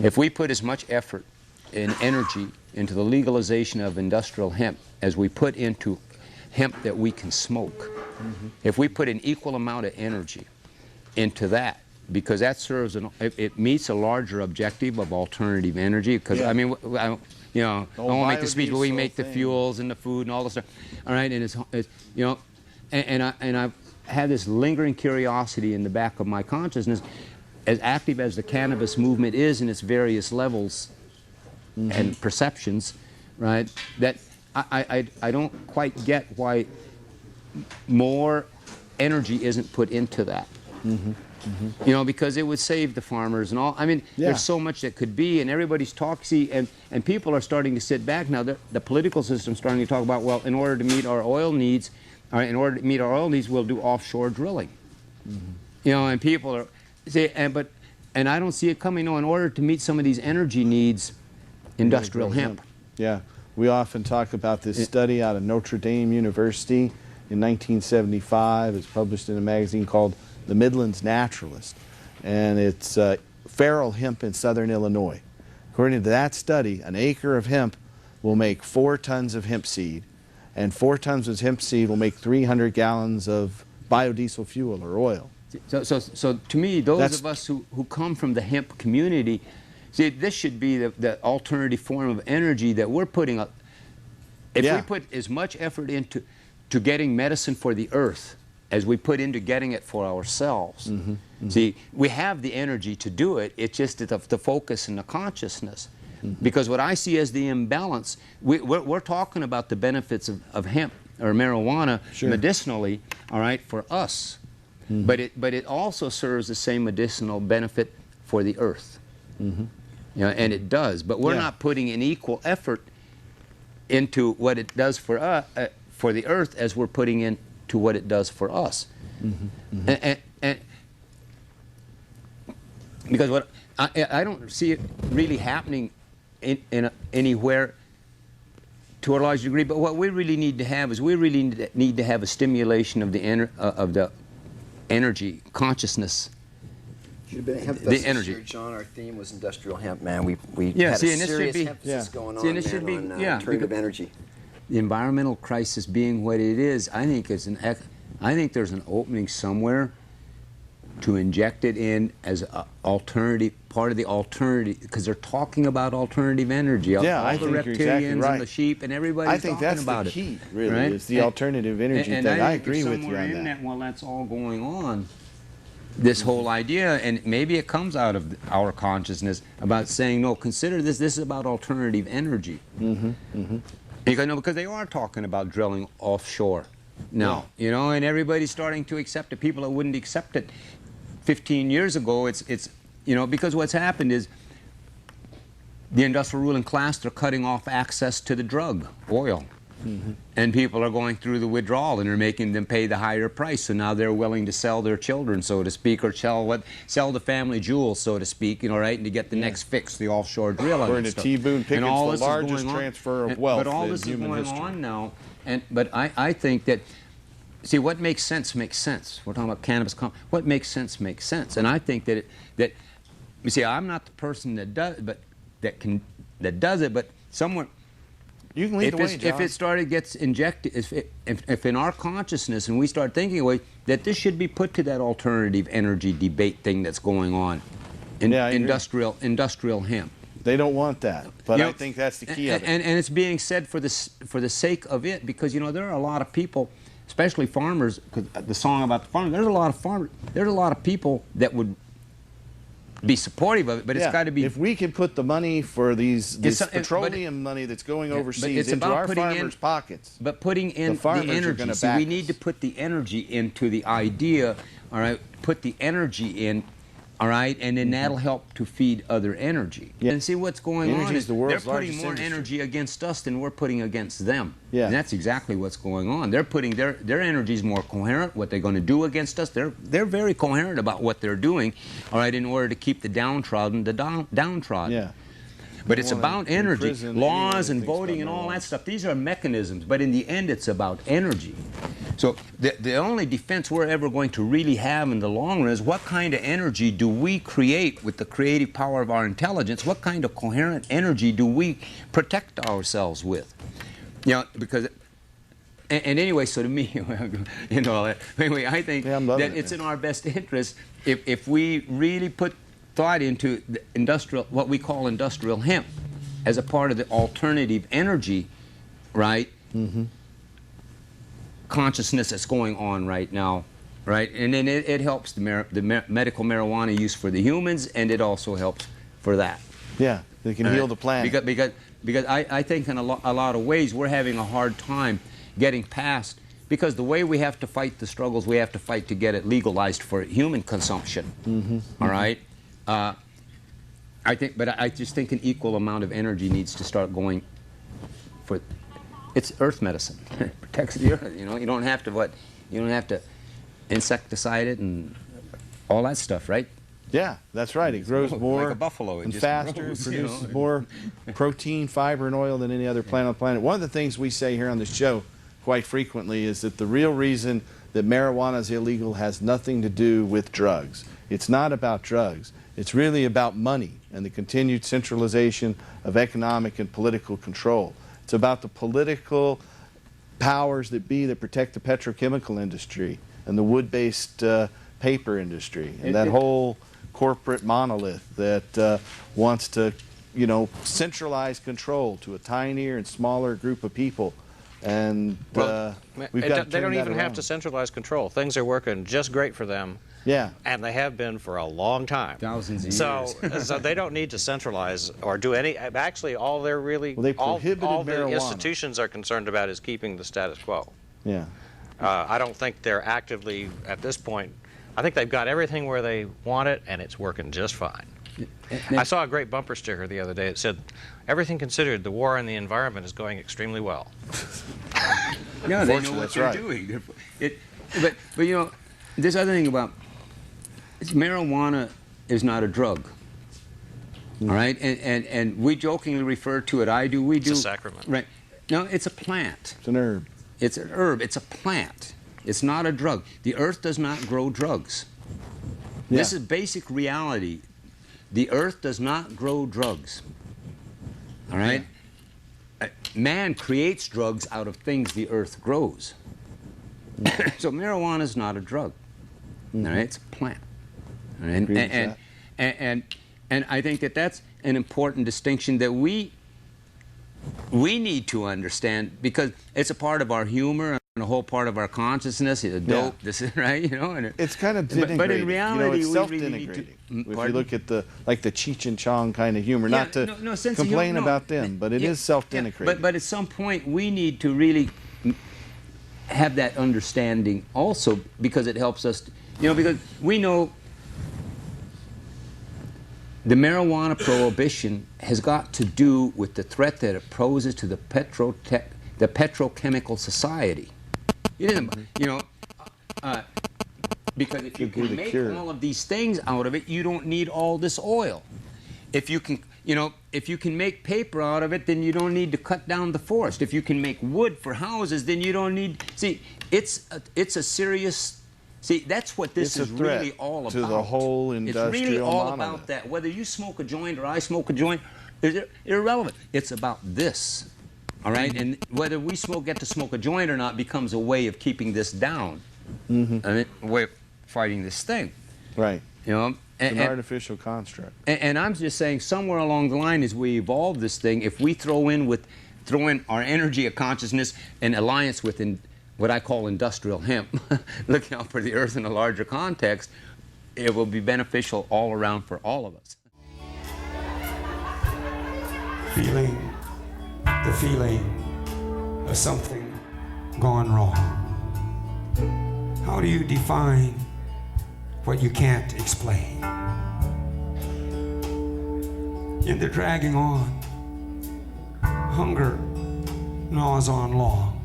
If we put as much effort and energy into the legalization of industrial hemp as we put into hemp that we can smoke, if we put an equal amount of energy into that, because that serves it meets a larger objective of alternative energy. Because I mean, you know, I won't make the speech, but we make the fuels and the food and all this stuff. All right, and it's you know, and I've had this lingering curiosity in the back of my consciousness, as active as the cannabis movement is in its various levels and perceptions, right? That I don't quite get why more energy isn't put into that. You know, because it would save the farmers and all. I mean, there's so much that could be, and everybody's talking, and people are starting to sit back now. The political system's starting to talk about, well, in order to meet our oil needs, we'll do offshore drilling. You know, and people are, say, and I don't see it coming. No, in order to meet some of these energy needs, industrial hemp. Yeah, we often talk about this study out of Notre Dame University in 1975. It's published in a magazine called The Midlands Naturalist, and it's feral hemp in southern Illinois. According to that study, an acre of hemp will make 4 tons of hemp seed, and 4 tons of hemp seed will make 300 gallons of biodiesel fuel or oil. So to me, those of us who come from the hemp community, see, this should be the alternative form of energy that we're putting up. If we put as much effort into getting medicine for the earth as we put into getting it for ourselves. See, we have the energy to do it, it's just the focus and the consciousness. Because what I see as the imbalance, we're talking about the benefits of hemp or marijuana medicinally, all right, for us. But it also serves the same medicinal benefit for the earth. You know, and it does, but we're not putting an equal effort into what it does for the earth as we're putting in to what it does for us. And because what I don't see it really happening anywhere to a large degree, but what we really need to have is we really need to have a stimulation of the energy consciousness. Should have been hemp the energy. Here, John, our theme was industrial hemp, man. We Yeah, had see, a and this serious should be, emphasis going on, see, and this should be, on yeah, alternative energy. The environmental crisis being what it is, I think there's an opening somewhere to inject it in as an alternative, part of the alternative, because they're talking about alternative energy. Yeah, all I the think you're exactly reptilians right. and the sheep and everybody's I think talking that's about the it. key, really, right? is the alternative energy thing. I agree with you on that. While that's all going on, this whole idea, and maybe it comes out of our consciousness about saying, no, consider this is about alternative energy. Because, no, because they are talking about drilling offshore now, you know, and everybody's starting to accept it. People that wouldn't accept it 15 years ago, it's you know, because what's happened is the industrial ruling class, they're cutting off access to the drug, oil. And people are going through the withdrawal, and they're making them pay the higher price. So now they're willing to sell their children, so to speak, or sell the family jewels, so to speak, you know, right, and to get the next fix, the offshore drill. We're in a T-Boone Pickens, the largest transfer of wealth in human history. But all this is going on now, but I think that, see, what makes sense makes sense. We're talking about cannabis. What makes sense makes sense, and I think that you see, I'm not the person that does, that does it, but someone. You can lead the way, John. If it gets injected, if in our consciousness and we start thinking away that this should be put to that alternative energy debate thing that's going on, industrial hemp. They don't want that, but I think that's the key of it. And it's being said for the sake of it, because you know there are a lot of people, especially farmers. Because the song about the farmers, there's a lot of farmers. There's a lot of people that would be supportive of it, but it's got to be. If we can put the money for this petroleum money that's going overseas into our farmers' pockets, but putting in the energy. See, we need to put the energy into the idea. All right, put the energy in. All right, and then that'll help to feed other energy. And see what's going on is they're putting more energy against us than we're putting against them. And that's exactly what's going on. They're putting their energy is more coherent. What they're going to do against us, they're very coherent about what they're doing. All right, in order to keep the downtrodden downtrodden. But it's about energy, laws and voting and all that stuff. These are mechanisms, but in the end, it's about energy. So the only defense we're ever going to really have in the long run is what kind of energy do we create with the creative power of our intelligence? What kind of coherent energy do we protect ourselves with? You know, because, and anyway, so to me, you know, anyway, I think that it's in our best interest if we really put thought into the what we call industrial hemp as a part of the alternative energy, right? Consciousness that's going on right now, right? And then it helps the medical marijuana use for the humans, and it also helps for that. Yeah, they can heal the planet. Because I think in a lot of ways we're having a hard time getting past, because the way we have to fight the struggles we have to fight to get it legalized for human consumption, all right? I just think an equal amount of energy needs to start going for. It's earth medicine. It protects the earth. You know, you don't have to insecticide it and all that stuff, right? Yeah, that's right. It grows more like a buffalo. and faster. It produces more protein, fiber, and oil than any other plant on the planet. One of the things we say here on this show quite frequently is that the real reason that marijuana is illegal has nothing to do with drugs. It's not about drugs. It's really about money and the continued centralization of economic and political control. It's about the political powers that be that protect the petrochemical industry and the wood-based paper industry and that whole corporate monolith that wants to, you know, centralize control to a tinier and smaller group of people. And we've got to turn they don't that even have around. to centralize control. Things are working just great for them. Yeah. And they have been for a long time. Thousands of years. So they don't need to centralize or do any. Actually, all they're really they all prohibited the marijuana. institutions are concerned about is keeping the status quo. Yeah. I don't think they're actively at this point. I think they've got everything where they want it, and it's working just fine. I saw a great bumper sticker the other day. It said, "Everything considered, the war on the environment is going extremely well." Yeah, they know what they're doing. But you know, this other thing about marijuana is not a drug. All right, and we jokingly refer to it. We do. It's a sacrament. Right. No, it's a plant. It's an herb. It's an herb. It's a plant. It's not a drug. The earth does not grow drugs. Yeah. This is basic reality. The earth does not grow drugs. All right? Yeah. Man creates drugs out of things the earth grows. So marijuana is not a drug. All right? It's a plant. All right? And I think that that's an important distinction that we need to understand, because it's a part of our humor and a whole part of our consciousness, the dope, this is right, you know. And it's kind of denigrating. but in reality, it's we self-denigrating. really need to, if you look at the Cheech and Chong kind of humor, not to complain about them, but it is self-denigrating. But at some point, we need to really have that understanding also, because it helps us, because we know the marijuana prohibition has got to do with the threat that it poses to the petrochemical society. Because if you can make all of these things out of it, you don't need all this oil. If you can, if you can make paper out of it, then you don't need to cut down the forest. If you can make wood for houses, then you don't need. See, it's a serious. See, that's what this is really all about. To the whole industrial It's really all monolith. about that. Whether you smoke a joint or I smoke a joint, is irrelevant. It's about this, all right? And whether we get to smoke a joint or not becomes a way of keeping this down. Mm-hmm. I mean, a way of fighting this thing. Right. It's an artificial construct. And I'm just saying, somewhere along the line, as we evolve this thing, if we throw in our energy of consciousness and alliance with what I call industrial hemp, looking out for the earth in a larger context, it will be beneficial all around for all of us. The feeling of something gone wrong. How do you define what you can't explain? In the dragging on, hunger gnaws on long.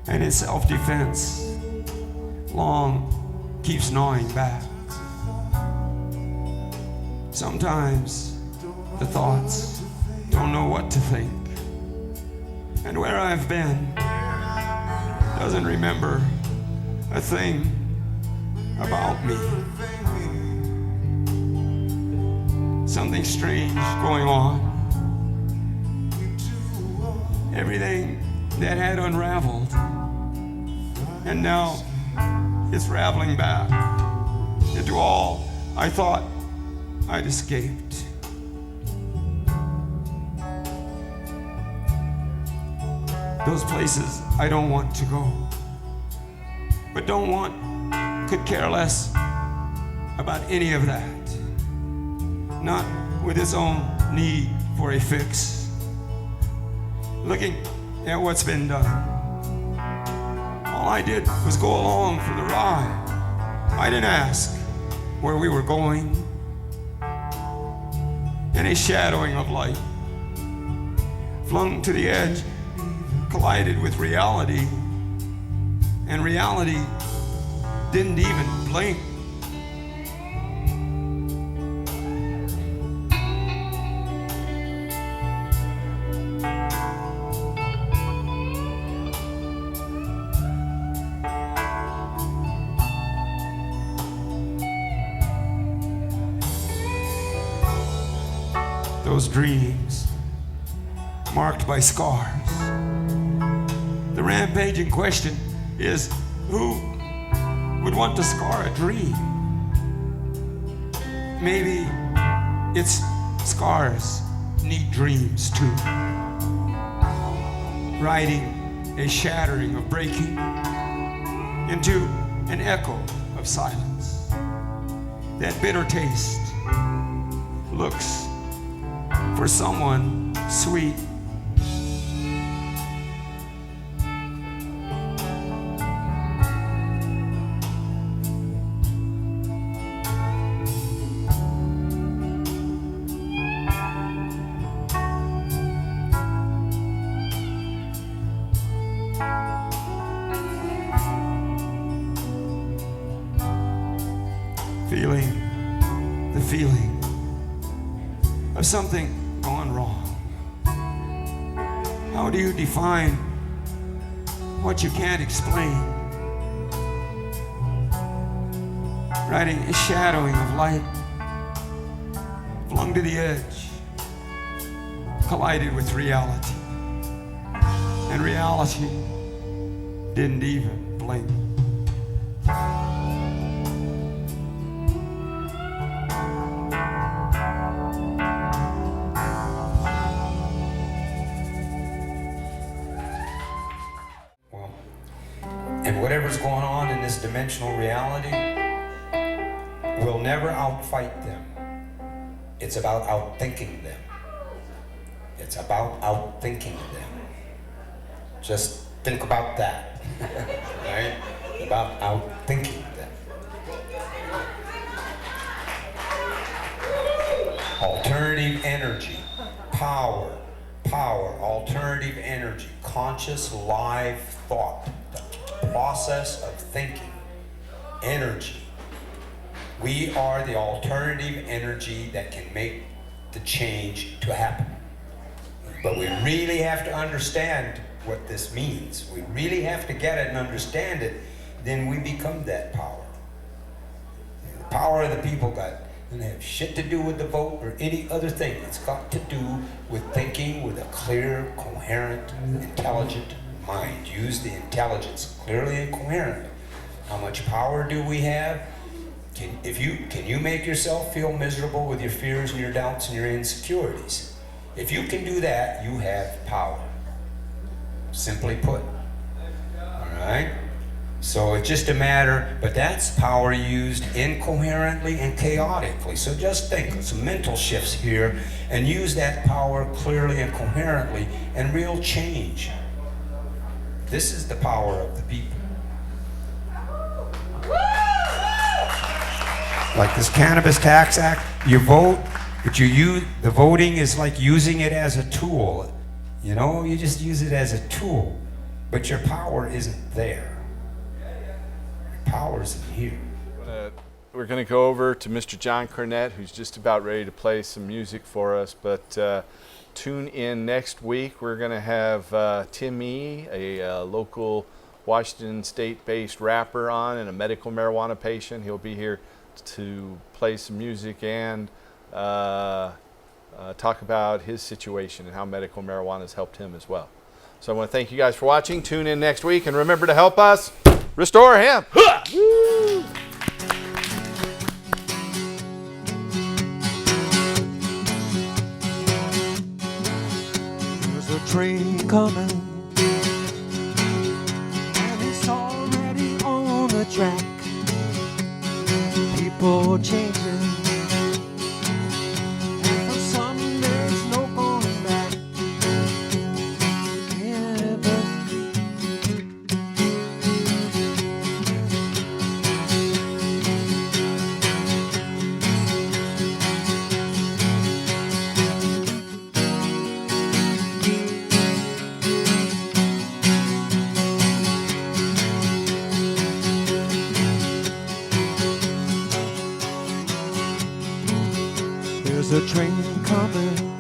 And in self-defense, long keeps gnawing back. Sometimes the thoughts don't know what to think. And where I've been doesn't remember a thing about me. Something strange going on. Everything that had unraveled, and now it's raveling back into all I thought I'd escaped. Those places I don't want to go, but could care less about any of that. Not with its own need for a fix. Looking at what's been done. All I did was go along for the ride. I didn't ask where we were going. In a shadowing of light, flung to the edge, collided with reality, and reality didn't even blink. Those dreams marked by scars. The rampaging question is, who would want to scar a dream? Maybe it's scars need dreams too. Riding a shattering of breaking into an echo of silence. That bitter taste looks for someone sweet. The feeling of something gone wrong. How do you define what you can't explain? Riding a shadowing of light, flung to the edge, collided with reality. And reality didn't even blink. And whatever's going on in this dimensional reality, we'll never outfight them. It's about outthinking them. It's about outthinking them. Just think about that, right? About outthinking them. Alternative energy, power, alternative energy, conscious live thought, the process of thinking, energy. We are the alternative energy that can make the change to happen. But we really have to understand what this means. We really have to get it and understand it, then we become that power. The power of the people doesn't have shit to do with the vote or any other thing. It's got to do with thinking with a clear, coherent, intelligent mind. Use the intelligence clearly and coherently. How much power do we have? Can you make yourself feel miserable with your fears and your doubts and your insecurities? If you can do that, you have power. Simply put. All right? So it's just a matter, but that's power used incoherently and chaotically. So just think, some mental shifts here, and use that power clearly and coherently, and real change. This is the power of the people. Like this Cannabis Tax Act, you vote, but the voting is like using it as a tool. You know, you just use it as a tool, but your power isn't there. Your power isn't here. We're going to go over to Mr. John Cornett, who's just about ready to play some music for us, but tune in next week. We're going to have Tim E., a local Washington State-based rapper on, and a medical marijuana patient. He'll be here to play some music and talk about his situation and how medical marijuana has helped him as well. So I want to thank you guys for watching. Tune in next week, and remember to help us restore hemp. There's a train coming, and it's already on the track. People changing, and for some there's no going back. Cannabis. There's a train coming,